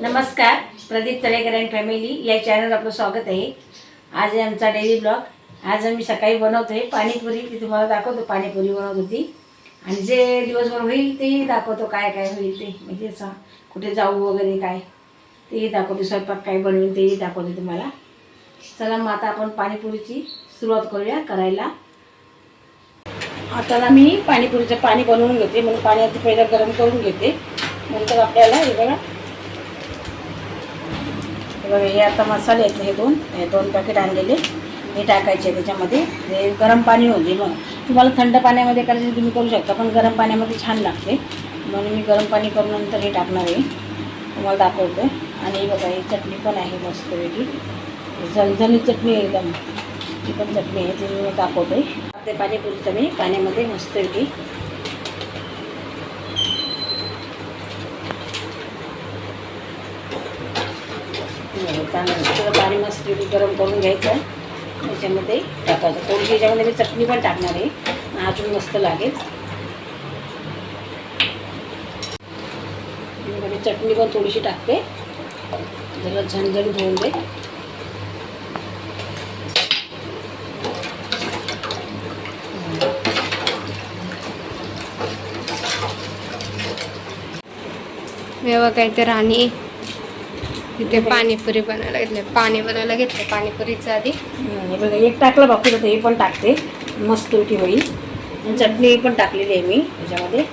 नमस्कार, Pradeep Talekar and family या channel आपलं स्वागत आहे. आज आहे आमचा डेली ब्लॉग. आज आम्ही सकाळी बनवतोय पाणीपुरी. ती तुम्हाला दाखवतो पाणीपुरी बनवत होती आणि जे दिवसभर होईल तेही दाखवतो, काय काय होईल ते, म्हणजे असं कुठे जाऊ वगैरे काय तेही दाखवतो, स्वयंपाक काय बनवेल तेही दाखवतो तुम्हाला. चला मग आता आपण पाणीपुरीची सुरुवात करूया करायला. आता मी पाणीपुरीचं पाणी बनवून घेते, म्हणून पाणी आधी पहिलं गरम करून घेते. नंतर आपल्याला हे बघा हे आता मसाले आहेत, हे दोन पॅकेट आणलेले हे टाकायचे त्याच्यामध्ये. हे गरम पाणी होते. मग तुम्हाला थंड पाण्यामध्ये करायचं तुम्ही करू शकता, पण गरम पाण्यामध्ये छान लागते म्हणून मी गरम पाणी करून नंतर हे टाकणार आहे, तुम्हाला दाखवते. आणि बघा ही चटणी पण आहे मस्तपैकी, झणझणीत चटणी एकदम, ती पण चटणी आहे ती मी दाखवते. ते पाणीपुरीचं मी पाण्यामध्ये मस्तपैकी चांगलं पाणी मस्तपैकी गरम करून घ्यायचं, त्याच्यामध्ये टाकायचं. थोडीशी याच्यामध्ये मी चटणी पण टाकणार आहे, अजून मस्त लागेल. मी चटणी पण थोडीशी टाकते, जरा झणझणीत होऊन दे. मेवा काय तर राणी तिथे पाणीपुरी बनवायला घेतले, पाणी बनवायला घेतलं पाणीपुरीचं आधी. बघा एक टाकलं बाकी होतं, हे पण टाकते मस्त उठी होईल. चटणी पण टाकलेली आहे मी त्याच्यामध्ये.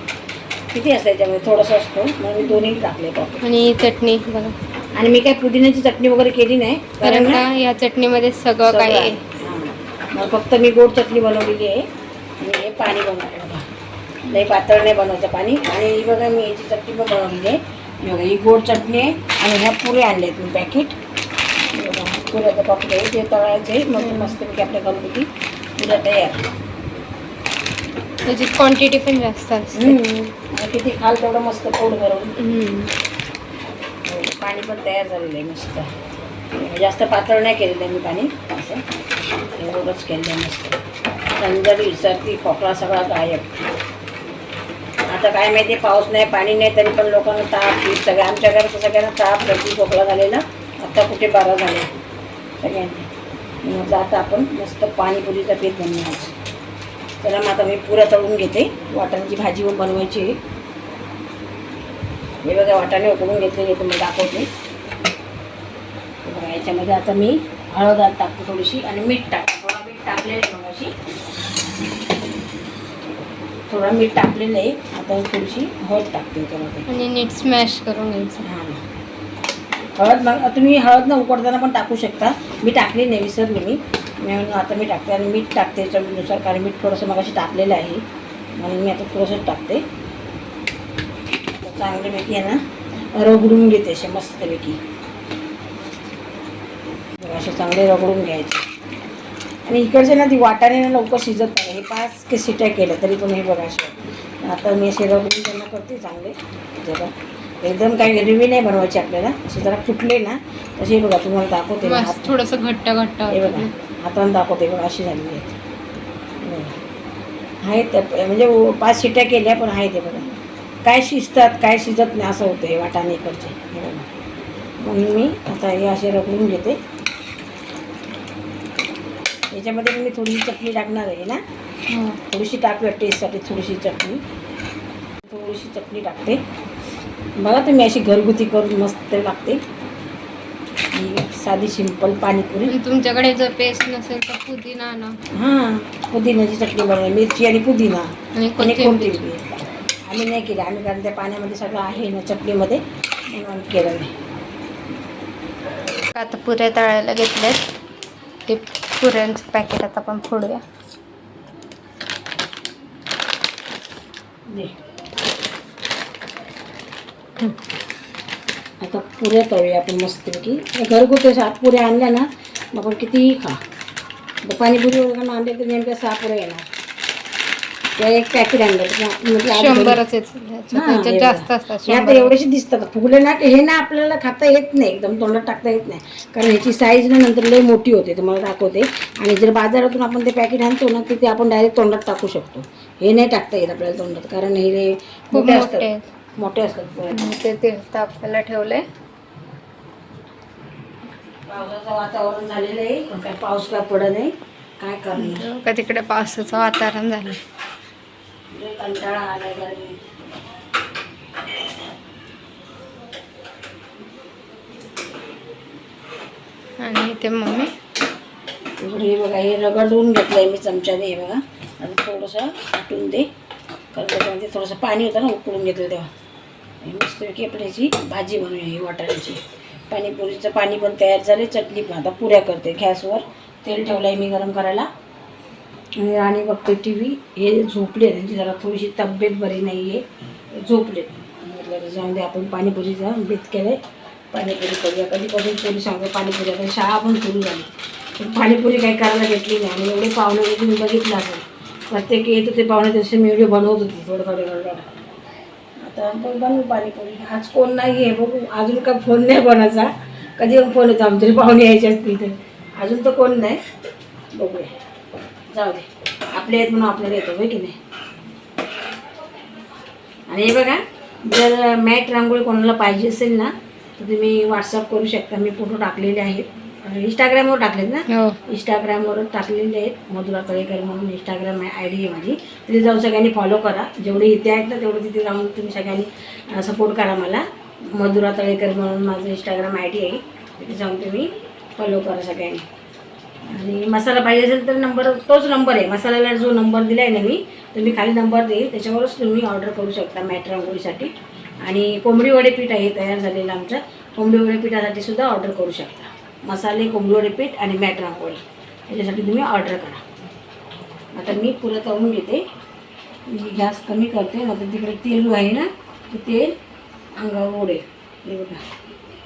किती असतं याच्यामध्ये, थोडंसं असतं म्हणून मी दोन्ही टाकले बाकी. आणि चटणी बघा. आणि मी काय पुदिन्याची चटणी वगैरे केली नाही, कारण का या चटणीमध्ये सगळं काय आहे. मग फक्त मी गोड चटणी बनवलेली आहे आणि हे पाणी बनवलं बघा. लई पातळ नाही बनवायचं पाणी. आणि बघा मी याची चटणी पण बनवलेली आहे. बघा ही गोड चटणी आहे आणि ह्या पुरे आणले आहेत मी पॅकेट. बघा पुऱ्याचं पॅकेट आहे, ते तळायचे मग मस्तपैकी आपल्या घरगुती पुऱ्या तयार. त्याची क्वांटिटी पण जास्त असते. किती खाल तेवढं मस्त पोट भरून. पाणी पण तयार झालेलं आहे मस्त, जास्त पातळ नाही केलेलं आहे मी पाणी, असं एवढंच केलं आहे मस्त. थंडी सर्दी खोकला सगळा गायब. आता काय माहिती पाऊस नाही पाणी नाही तरी पण लोकांना ताप पीठ सगळ्या, आमच्या घरात सगळ्यांना ताप सर्दी खोकला झालेला. आता कुठे बरं झाले सगळ्यांनी. म्हटलं आता आपण मस्त पाणीपुरीचा पीठ बनवायचं. त्याला मग आता मी पुऱ्या तळून घेते. वाटाण्याची भाजी पण बनवायची. हे बघा वाटाणे उकडून घेतलेले तुम्हाला दाखवते. बघा याच्यामध्ये आता मी हळद टाकते थोडीशी आणि मीठ टाकते. थोडा मीठ टाकलेलं आहे मगाशी, थोडा मीठ टाकलेलं आहे. आता थोडीशी हळद टाकते याच्यामध्ये आणि नीट स्मॅश करून घ्यायचं. हां हळद मग तुम्ही हळद न उकडताना पण टाकू शकता. मी टाकली नाही, विसरली मी म्हणून आता मी टाकते. आणि मीठ टाकते चवीनुसार, कारण मीठ थोडंसं मगाशी टाकलेलं आहे म्हणून मी आता थोडंसं टाकते. चांगल्यापैकी आहे ना रगडून घेते असे मस्तपैकी. असे चांगले रगडून घ्यायचे. आणि इकडचे ना ती वाटाणे ना लवकर शिजत नाही. हे 5 के शिट्या केल्या तरी पण हे बघा असे आता मी असे रगडून त्यांना करते चांगले. जरा एकदम काही ग्रेव्ही नाही बनवायची आपल्याला, असे जरा फुटले ना तसे बघा तुम्हाला दाखवते. थोडंसं घट्ट घट्ट हे बघा हाताने दाखवते बघा अशी झालेली आहेत. म्हणजे 5 शिट्या केल्या पण आहे ते बघा. काय शिजतात काय शिजत नाही असं होतं हे वाटाणे इकडचे. हे बघा म्हणून मी आता हे असे रगडून घेते. याच्यामध्ये मी थोडीशी चटणी टाकणार आहे ना, थोडीशी टाकूया टेस्टसाठी. थोडीशी चटणी टाकते. बघा तुम्ही अशी घरगुती करून मस्त लागते. साधी सिंपल पाणीपुरी. तुमच्याकडे जर पेस्ट नसेल तर पुदिना आणा. हां पुदिन्याची चटणी बनवली, मिरची आणि पुदिना आणि कोथिंबीर. आम्ही नाही केलं, आम्ही कारण त्या पाण्यामध्ये सगळं आहे ना चटणीमध्ये म्हणून केलं नाही. आता पुऱ्या तळायला घेतल्यात. ते पुऱ्यांचं पॅकेट आता आपण फोडूया. आता पुऱ्या तळूया आपण मस्तपैकी. घरगुती 7 पुऱ्या आणल्या ना आपण कितीही खा. पाणीपुरी वगैरे आणले तर नेमक्या 6 पुऱ्या येणार. त्या एक पॅकेट आणलं 100च जास्त असतात. आता एवढेशी दिसतात फुगले ना. हे ना आपल्याला खाता येत नाही, एकदम तोंडात टाकता येत नाही, कारण ह्याची साईज ना नंतर लई मोठी होते, तुम्हाला दाखवते. आणि जर बाजारातून आपण ते पॅकेट आणतो ना की ते आपण डायरेक्ट तोंडात टाकू शकतो. हे नाही टाकता येत आपल्याला तोंडात, कारण हे मोठे असतात. ते तीर्थ आपल्याला ठेवलंय. पावसाचं वातावरण झालेलं आहे पण काय पाऊस काय पडत नाही. काय करणार, का तिकडे पावसाचं वातावरण झालं. लय कंटाळा आलाय गरमी. आणि इथे मम्मी इकडे हे बघा, हे रगडून घेतलंय मी चमच्याने. हे बघा आणि थोडंसं आटून दे, कारण त्याच्यामध्ये थोडंसं पाणी होतं ना, उकळून घेतलं तेव्हा. मस्तपैकी आपल्याची भाजी बनवूया ही वाटाण्याची. पाणीपुरीचं पाणी पण तयार झाले, चटणी पण. आता पुऱ्या करते. गॅसवर तेल ठेवलं आहे मी गरम करायला. आणि राणी बघते टी व्ही. हे झोपले, त्यांची जरा थोडीशी तब्येत बरी नाही आहे, झोपले. म्हटलं जाऊन दे, आपण पाणीपुरीचा बेत केलं आहे, पाणीपुरी करूया. कधीपासून पोरी सांगतो पाणीपुरी. आता शाळा पण सुरू झाली पण पाणीपुरी काही करायला घेतली नाही. आणि एवढे पाहुणे होते, तुम्ही बघितलं असेल, प्रत्येक येत होते पाहुणे, तसे मी व्हिडिओ बनवत होती थोडं थोडं. आता पण बनवू पाणीपुरी. आज कोण नाही आहे, बघू. अजून का फोन नाही कोणाचा, कधी फोन येतो आमच्या पाहुणे यायचे असतील तर. अजून तर कोण नाही, बघूया. जाऊ दे, आपले आहेत म्हणून आपल्याला येतो होय की नाही. आणि हे बघा, जर मॅट रांगोळी कोणाला पाहिजे असेल ना तर तुम्ही व्हॉट्सअप करू शकता. मी फोटो टाकलेले आहेत, इंस्टाग्रामवर टाकलेत ना. हो, इंस्टाग्रामवर टाकलेले आहेत. मधुरा तळेकर म्हणून इंस्टाग्राम आय डी आहे माझी. तिथे जाऊन सगळ्यांनी फॉलो करा. जेवढे इथे आहेत ना तेवढं तिथे जाऊन तुम्ही सगळ्यांनी सपोर्ट करा मला. मधुरा तळेकर म्हणून माझं इंस्टाग्राम आय डी आहे, तिथे जाऊन तुम्ही फॉलो करा सगळ्यांनी. आणि मसाला पाहिजे असेल तर नंबर, तोच नंबर आहे मसाल्याला, जो नंबर दिला आहे ना मी, तर मी खाली नंबर देईल, त्याच्यावरच तुम्ही ऑर्डर करू शकता मॅट रांगोळीसाठी. आणि कोंबडी वडे पीठ आहे तयार झालेलं आमचं, कोंबडी वडे पीठासाठी सुद्धा ऑर्डर करू शकता. मसाले, कोंबडी वडे पीठ आणि मॅट रांगोळी याच्यासाठी तुम्ही ऑर्डर करा. आता मी पुरं तळून घेते. मी गॅस कमी करते, नंतर तिकडे तेल आहे ना, ते तेल अंगावर ओढे. हे बघा,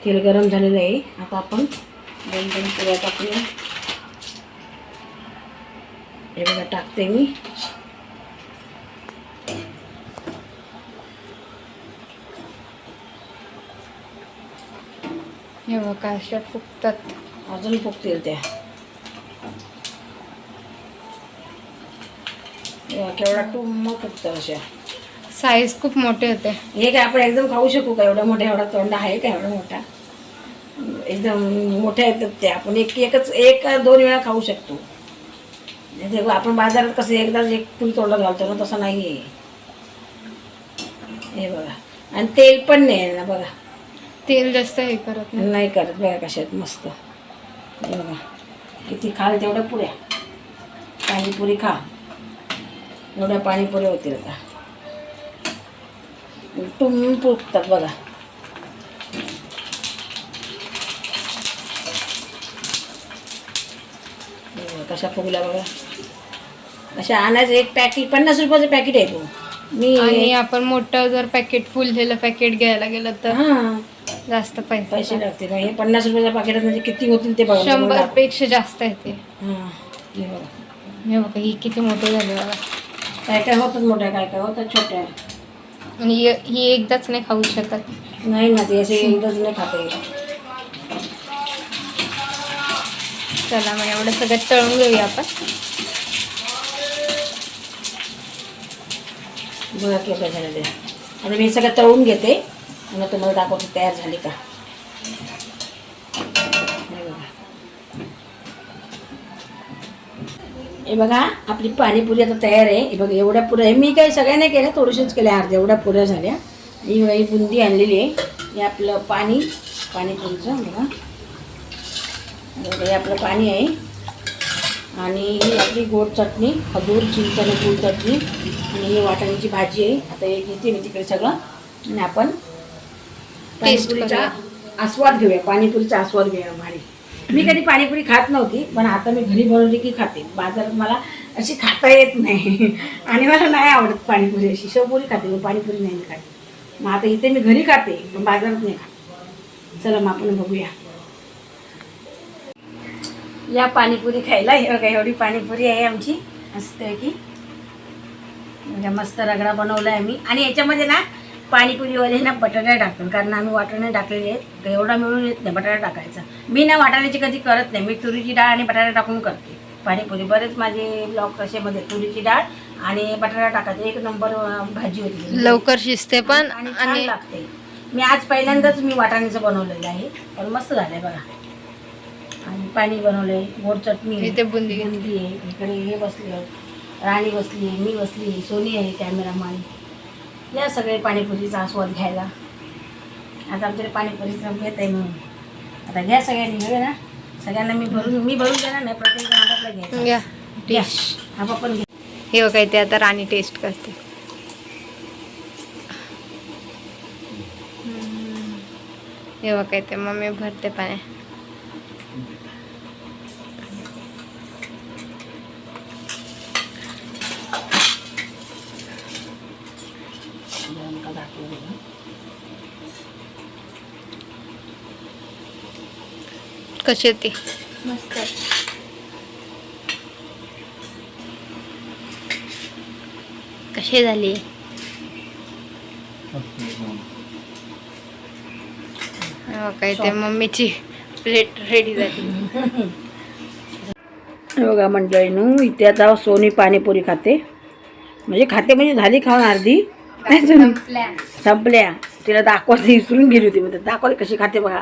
तेल गरम झालेलं आहे. आता आपण 2 पुऱ्या टाकूया. हे बघा, टाकते मी. हे बघा अशा फुगतात. अजून फुगतील त्या. केवढा टुम्म फुगतं अशा. साईज खूप मोठे होते. हे काय आपण एकदम खाऊ शकू का? एवढा मोठा, एवढा तोंड आहे का एवढा मोठा? एकदम मोठ्या येतात त्या. आपण एक 2 वेळा खाऊ शकतो. आपण बाजारात कसं एकदाच एक पुरी तोंडात घालतो ना, तसं नाही आहे. हे बघा, आणि तेल पण नाही आहे ना बघा, तेल जास्त हे करत नाही. नाही करत. बघा कशात मस्त. हे बघा, किती खाल तेवढ्या पुऱ्या. पाणीपुरी खा, एवढ्या पाणीपुऱ्या होतील का? टुम फुगतात बघा. कशा फुगल्या बघा. अशा आणायचं. एक पॅकेट 50 रुपयाचं पॅकेट आहे. तो मी आणि आपण मोठं जर पॅकेट, फुल झालं पॅकेट घ्यायला गेलं तर हां जास्त पैसे लागतील. हे 50 रुपयाच्या पॅकेटात म्हणजे किती होतील ते बघा. 100 पेक्षा जास्त येते. हां, हे बघा. हे बघा, ही किती मोठे झाले बघा. काय काय होतात मोठ्या, काय काय होतात छोट्या. आणि ही एकदाच नाही खाऊ शकत. नाही ना, ते असे एकदाच नाही खाते. चला मग एवढं सगळं तळून घेऊया आपण. बघा केवढ्या झालेल्या. आता मी सगळं तळून घेते आणि तुम्हाला दाखवते तयार झाली का. हे बघा, आपली पाणीपुरी आता तयार आहे. हे बघा, एवढ्या पुऱ्या. मी काही सगळ्या नाही केल्या, थोडीशीच केल्या, अर्ध्या एवढ्या पुऱ्या झाल्या. ही बघा, ही बुंदी आणलेली आहे. हे आपलं पाणीपुरीचं बघा. हे आपलं पाणी आहे. आणि ही आपली गोड चटणी, खजूर, चिंच आणि गूळ चटणी. आणि ही वाटाण्याची भाजी आहे. आता हे घेते मी तिकडे सगळं. आणि आपण पाणीपुरीचा आस्वाद घेऊया. पाणीपुरीचा आस्वाद घेऊया भारी. मी कधी पाणीपुरी खात नव्हती, पण आता मी घरी बनवली की खाते. बाजारात मला अशी खाता येत नाही आणि मला नाही आवडत पाणीपुरी. अशी शेवपुरी खाते मी, पाणीपुरी नाही खाते. मग आता इथे मी घरी खाते, पण बाजारात नाही खात. चला मग आपण बघूया या पाणीपुरी खायला. हे बघा, एवढी पाणीपुरी आहे आमची मस्त आहे की. म्हणजे मस्त रगडा बनवला आहे मी. आणि याच्यामध्ये ना पाणीपुरीवाले ना बटाटा टाकतात, कारण आम्ही वाटाणे टाकलेले आहेत. तर एवढा मिळून येत नाही बटाटा टाकायचा. मी ना वाटाण्याची कधी करत नाही. मी तुरीची डाळ आणि बटाटा टाकून करते पाणीपुरी. बरेच माझे ब्लॉग कशामध्ये तुरीची डाळ आणि बटाटा टाकायचे. 1 नंबर भाजी होती, लवकर शिजते पण आणि छान लागते. मी आज पहिल्यांदाच मी वाटाण्याचं बनवलेलं आहे, पण मस्त झालं आहे बघा. पाणी बनवलंय, गोड चटणी आहे, इथे बुंदी. बुंदी आहे, इकडे हे बसले, राणी बसली आहे, मी बसली आहे, सोनी आहे कॅमेरामॅन. या सगळे पाणीपुरीचा आस्वाद घ्यायला. आता आमच्याकडे पाणीपुरी संपत आहे म्हणून आता घ्या सगळ्यांनी, घ्या ना सगळ्यांना. मी भरून देणार नाही, प्रत्येक जण आपापला घ्यायचा. या घ्या डिश. आपापण घ्या. हे बघा इथे आता राणी टेस्ट करते. हे बघा इथे मम्मी भरते पाणी. कशी होती? मस्त. कशी झाली? काय ते मम्मीची प्लेट रेडी झाली. बघा मंडळीनं, इथे आता सोनी पाणीपुरी खाते. म्हणजे झाली खाऊन अर्धी, संपल्या. तिला दाखवायचं विसरून गेली होती. म्हणजे दाखवते कशी खाते बघा.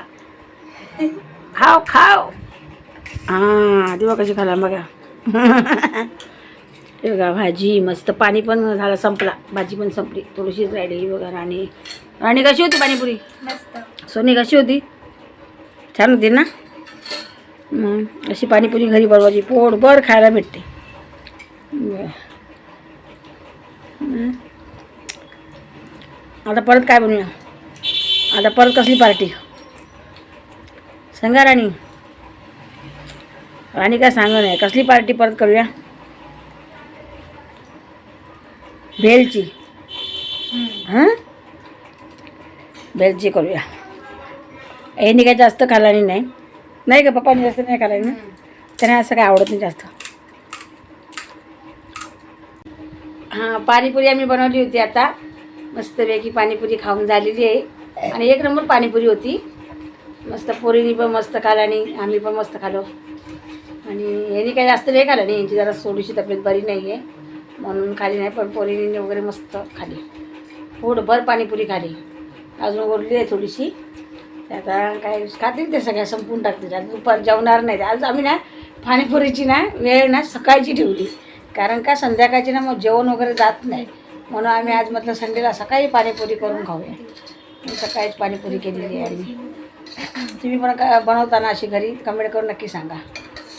खाव खाव. हां ती बघा कशी खाला बघा. हे बघा भाजी मस्त. पाणी पण झालं, संपला. भाजी पण संपली, थोडीशीच राहिली. ही बघा राणी कशी होती पाणीपुरी? मस्त. सोनी कशी होती? छान होती ना. अशी पाणीपुरी घरी बनवायची, पोटभर खायला भेटते. आता परत काय बनवूया? आता परत कसली पार्टी सांगा राणी? काय सांगा नाही, कसली पार्टी परत करूया? भेलची. हां भेलची करूया. यांनी काय जास्त खाल्ला नाही का? पप्पाने जास्त नाही खाल्ला ना, त्यांना असं काय आवडत नाही जास्त. हां पाणीपुरी आम्ही बनवली होती. आता मस्तपैकी पाणीपुरी खाऊन झालेली आहे. आणि एक नंबर पाणीपुरी होती. मस्त. पोरीनी पण मस्त खाल्ला आणि आम्ही पण मस्त खालो. आणि यांनी काही जास्त नाही खाल्लं नाही, यांची जरा थोडीशी तब्येत बरी नाही आहे म्हणून खाली नाही. पण पोरीनी वगैरे मस्त खाली, पोटभर पाणीपुरी खाली. अजून उरली आहे थोडीशी, आता काय खातील ते सगळ्या, संपून टाकतील. आज दुपार जेवणार नाही. आज आम्ही ना पाणीपुरीची ना वेळ ना सकाळची ठेवली, कारण का संध्याकाळची ना मग जेवण वगैरे जात नाही. म्हणून आम्ही आज म्हटलं संडेला सकाळी पाणीपुरी करून खाऊया. सकाळीच पाणीपुरी केलेली आहे आम्ही. तुम्ही पण बनवताना अशी घरी कमेंट करून नक्की सांगा.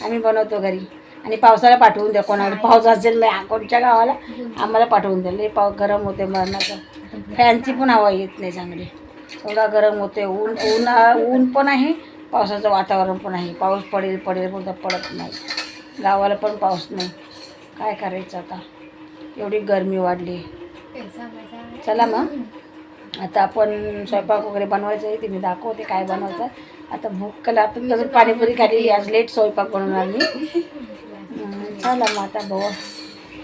आम्ही बनवतो घरी. आणि पावसाला पाठवून द्या, कोणाला पाऊस असेल नाही कोणच्या गावाला आम्हाला पाठवून द्या. लई गरम होते मरणाचं. फॅनची पण हवा येत नाही चांगली, एवढा गरम होते. ऊन पण आहे, पावसाचं वातावरण पण आहे. पाऊस पडेल पण पडत नाही. गावाला पण पाऊस नाही. काय करायचं आता, एवढी गरमी वाढली. चला मग आता आपण स्वयंपाक वगैरे बनवायचं आहे, ते मी दाखवते काय बनवायचं. आता भूक लागतं, तसं पाणीपुरी खाल्ली. आज लेट स्वयंपाक बनवणार मी. चला मग आता बघ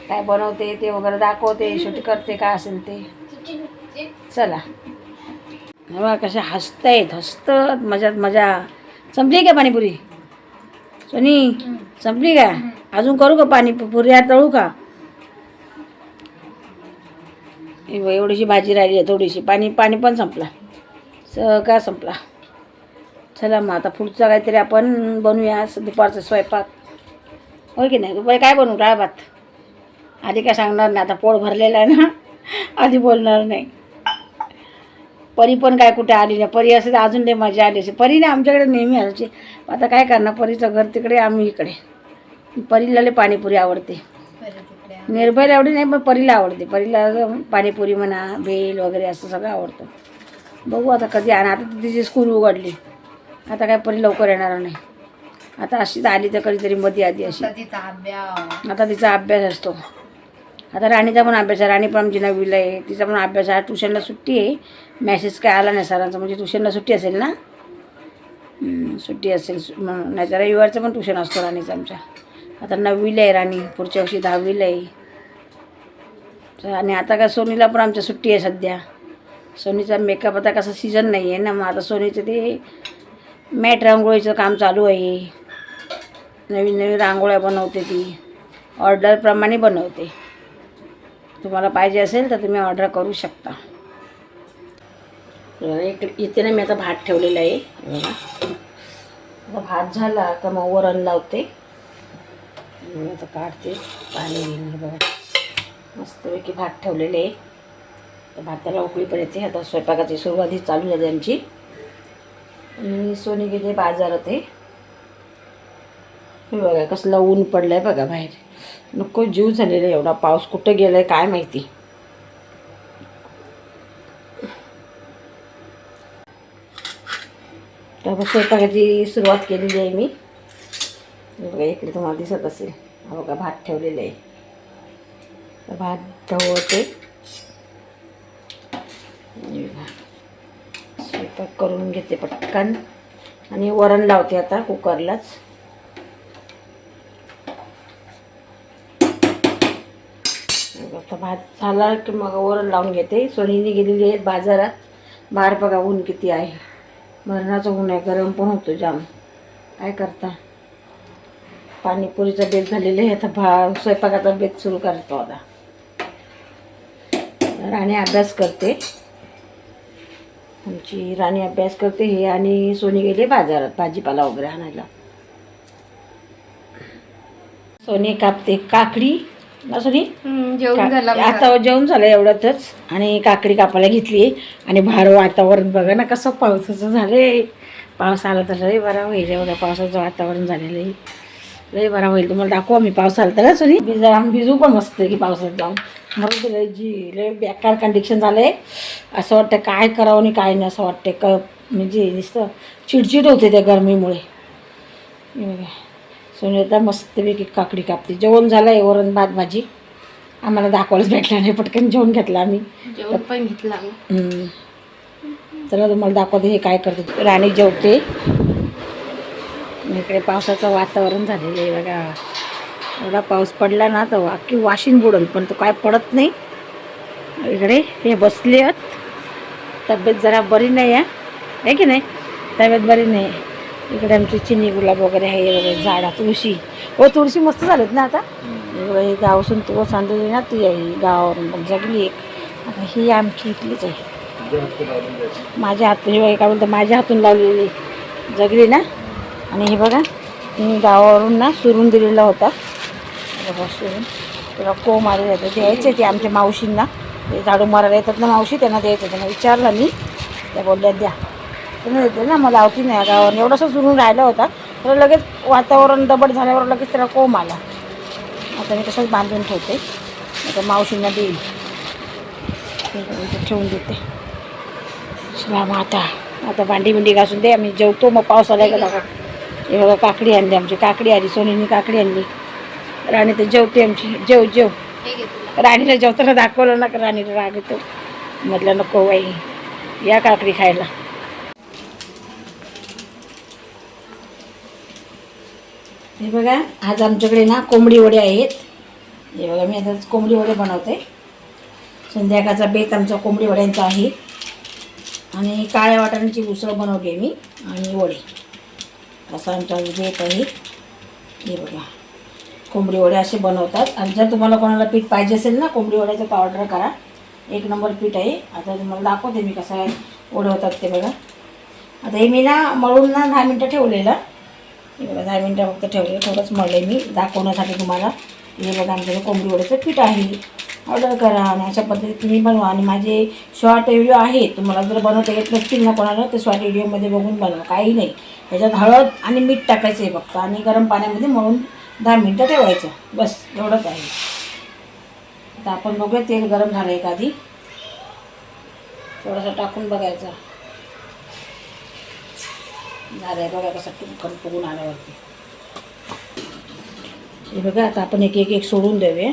काय बनवते ते वगैरे दाखवते, शूट करते काय असेल ते. चला बघा कशा हसत मजा. संपली का पाणीपुरी सोनी? संपली का? अजून करू का पाणीपुरी? तळू का? एवढीशी भाजी राहिली आहे, थोडीशी. पाणी पण संपला, सगळा संपला. चला मग आता पुढचं काहीतरी आपण बनवूया. दुपारचा स्वयंपाक हो की नाही? दुपारी काय बनवू? डाळ भात. आधी काय सांगणार नाही, आता पोट भरलेलं आहे ना, आधी बोलणार नाही. परी पण काय कुठे आली नाही. परी असे तर अजून लई मजा आली असे. परी नाही आमच्याकडे नेहमी असायची. आता काय करणार, परीचं घर तिकडे, आम्ही इकडे. परीला लई पाणीपुरी आवडते. निर्भयला एवढी नाही, पण परीला आवडते. परीला पाणीपुरी म्हणा, भेल वगैरे असं सगळं आवडतं. बघू आता कधी. आणि आता तिची स्कूल उघडली, आता काय परी लवकर येणार नाही. आता अशीच आली तर कधीतरी मध्ये आधी अशी. आता तिचा अभ्यास असतो. आता राणीचा पण अभ्यास आहे. राणी पण आमची 9वीला आहे, तिचा पण अभ्यास आहे. ट्युशनला सुट्टी आहे. मॅसेज काय आला नाही सरांचा, म्हणजे ट्युशनला सुट्टी असेल ना. सुट्टी असेल, नाही तर रविवारचं पण ट्युशन असतो राणीचं आमच्या. आता 9वीला आहे राणी, पुढच्या वर्षी 10वीला आहे. आणि आता काय सोनीला पण आमच्या सुट्टी आहे सध्या. सोनीचा मेकअप आता कसं सीझन नाही आहे ना, मग आता सोनीचं ते मॅट रांगोळीचं काम चालू आहे. नवीन रांगोळ्या बनवते ती, ऑर्डरप्रमाणे बनवते. तुम्हाला पाहिजे असेल तर तुम्ही ऑर्डर करू शकता. इथे ना मी आता भात ठेवलेला आहे बघा. आता भात झाला का मग वरण लावते. आता काढते पाणी घेऊन. बघा मस्तपैकी भात ठेवलेले आहे. तर भाताला उकळी पण येते. आता स्वयंपाकाची सुरुवात चालू झाली आमची. आणि सोनी गेले बाजारात आहे. हे बघा कसला ऊन पडलाय बघा बाहेर. नको जीव झालेला एवढा पाऊस कुठं गेलाय काय माहिती. तर स्वयंपाकाची सुरुवात केलेली आहे मी. बघा इकडे तुम्हाला दिसत असेल. हा बघा भात ठेवलेले आहे. तर भात ढवळते. स्वयंपाक करून घेते पटकन आणि वरण लावते आता कुकरलाच. आता भात झाला की मग वरण लावून घेते. सोनीने गेलेली आहे बाजारात. बाहेर बघा ऊन किती आहे. मरणाचं ऊन आहे. गरम पण होतो जाम. काय करता. पाणीपुरीचा बेत झालेला आहे. आता स्वयंपाकाचा बेत सुरू करतो आता. राणी अभ्यास करते. आमची राणी अभ्यास करते. हे आणि सोनी गेले बाजारात भाजीपाला वगैरे आणायला. सोनी कापते काकडी ना सोनी. जेवण झालं आता जेवण झालं एवढ्यातच. आणि काकडी कापायला घेतली. आणि भार वातावरण बघा ना कसं पावसाचं झालंय. पाऊस आला तर लय बरा होईल. एवढं पावसाचं वातावरण झालेलं आहे. लय बरा होईल. तुम्हाला दाखवू आम्ही पाऊस आला तर सोनी. भिजू पण मस्त की पावसात जाऊन. म्हणून लय बेकार कंडिशन झालं आहे. असं वाटतं काय करावं आणि काय नाही असं वाटतं. म्हणजे नुसतं चिडचिड होते त्या गरमीमुळे. सोनी मस्तपैकी काकडी कापते. जेवण झालं आहे. वरण भात भाजी आम्हाला दाखवायलाच भेटला नाही. पटकन जेवण घेतलं आम्ही. जेवण पण घेतलं आम्ही. चला तुम्हाला दाखवते हे काय करते. राणी जेवते. इकडे पावसाचं वातावरण झालेलं आहे बघा. एवढा पाऊस पडला ना तर अख्खी वाशिन बुडल. पण तो काय पडत नाही. इकडे हे बसले आहेत. तब्येत जरा बरी नाही आहे की नाही. तब्येत बरी नाही. इकडे आमची चिनी गुलाब वगैरे आहे वगैरे झाडा. तुळशी तुळशी मस्त झालेत ना आता. इकडे गावासून तुळस आणलेली ना ती आहे गावावरून जगली एक. आता ही आमची इथलीच आहे. माझ्या हातून काय बोलतं माझ्या हातून लावलेली जगली ना. आणि हे बघा मी गावावरून ना सुरून दिलेला होता. सुरून तुला कोंब आलेलं होतं द्यायचे ते आमच्या मावशींना. ते झाडू मारायला येतात ना मावशी त्यांना द्यायचं. त्यांना विचारलं मी. त्या बोलल्या द्या. त्यांना देते ना मला लावती नाही गावावर. एवढंसं सुरून राहिला होता तर लगेच वातावरण दबट झाल्यावर लगेच त्याला कोंब आला. आता मी तसंच बांधून ठेवते. आता मावशींना देईल. ठेवून देते. चला मग आता भांडी बिंडी घासून दे. आम्ही जेवतो मग पाऊस आला का. हे बघा काकडी आणली आमची. काकडी आली. सोनीने काकडी आणली. राणी तर जेवते आमची. जेव राणीला जेवताना दाखवलं ना का राणीला राग येतो. म्हटलं नको बाई या काकडी खायला. हे बघा आज आमच्याकडे ना कोंबडी वडे आहेत. हे बघा मी आता कोंबडी वडे बनवते. संध्याकाळचा बेत आमचा कोंबडी वड्यांचा आहे. आणि काळ्या वाटाण्याची उसळ बनवली मी आणि वडे असा आमचा बेत आहे. हे बघा कोंबडी वडे असे बनवतात. आणि जर तुम्हाला कोणाला पीठ पाहिजे असेल ना कोंबडी वड्याचं तर ऑर्डर करा. 1 नंबर पीठ आहे. आता तुम्हाला दाखवते मी कसं वडे होतात ते बघा. आता हे मी ना मळून ना 10 मिनटं ठेवलेलं. हे बघा 10 मिनटं फक्त ठेवलेलं. थोडंच मळलं मी दाखवण्यासाठी तुम्हाला. हे बघा आमच्याकडे कोंबडी वड्याचं पीठ आहे. ऑर्डर करा आणि अशा पद्धतीने बनवा. आणि माझे शॉर्ट व्हिडिओ आहे. तुम्हाला जर बनवता येत नसतील ना कोणाला तर शॉर्ट व्हिडिओमध्ये बघून बनवा. काही नाही. त्याच्यात हळद आणि मीठ टाकायचं आहे फक्त. आणि गरम पाण्यामध्ये मळून 10 मिनटं ठेवायचं. बस एवढंच आहे. आता आपण बघूया तेल गरम झालं आहे का आधी. थोडंसं टाकून बघायचं. झालं आहे बघा कसं टुकन फुगून आल्यावरती. हे बघा आता आपण एक सोडून देऊया.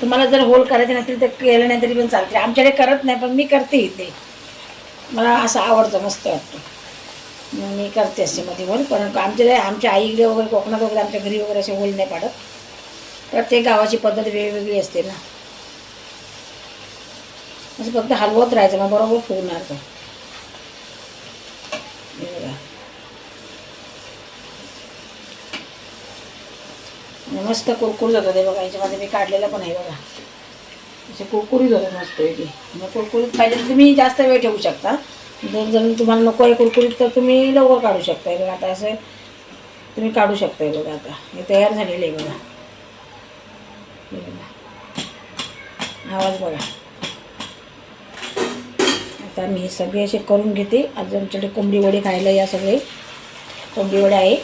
तुम्हाला जर होल करायचे नसतील तर केलं नाही तरी पण चालते. आमच्याकडे करत नाही पण मी करते इथे. मला असं आवडतं मस्त वाटतं. मी करते असे मध्ये होल. पण आमच्या आईकडे वगैरे कोकणात वगैरे आमच्या घरी वगैरे असे होल नाही पाडत. प्रत्येक गावाची पद्धत वेगवेगळी असते ना. असं फक्त हलवत राहायचं मग बरोबर फुगणार तो. मस्त कुरकुरीत होतं ते बघा. याच्यामध्ये मी काढलेलं पण आहे बघा. असे कुरकुरीत होतं मस्त पैकी. मग कुरकुरीत पाहिजे तर तुम्ही जास्त वेळ ठेवू शकता. जर तुम्हाला नको आहे कुरकुरीत तर तुम्ही लवकर काढू शकताय बघा. आता असं तुम्ही काढू शकताय बघा. आता हे तयार झालेलं आहे बघा. हे बघा आवाज बघा. आता मी हे सगळे असे करून घेते. आज आमच्याकडे कोंबडी वडे खायला या सगळे कोंबडी वडे आहे.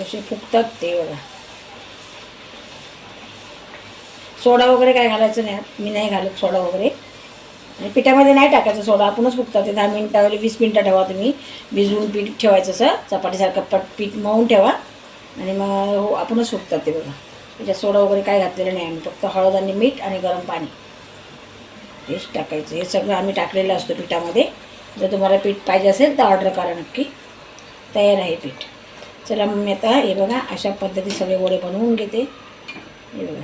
असे फुगतात ते बघा. सोडा वगैरे काय घालायचं नाही. मी नाही घालत सोडा वगैरे. आणि पिठामध्ये नाही टाकायचं सोडा. आपणच फुगतात ते. 10 मिनटं वगैरे 20 मिनटं ठेवा तुम्ही. भिजवून पीठ ठेवायचं असं चपातीसारखं पीठ मळून ठेवा आणि मग आपणच फुगतात ते बघा. त्याच्यात सोडा वगैरे काय घातलेलं नाही आम्ही. फक्त हळद आणि मीठ आणि गरम पाणी हेच टाकायचं. हे सगळं आम्ही टाकलेलं असतो पिठामध्ये. जर तुम्हाला पीठ पाहिजे असेल तर ऑर्डर करा नक्की. तयार आहे पीठ. चला मग मी आता हे बघा अशा पद्धती सगळे वडे बनवून घेते. हे बघा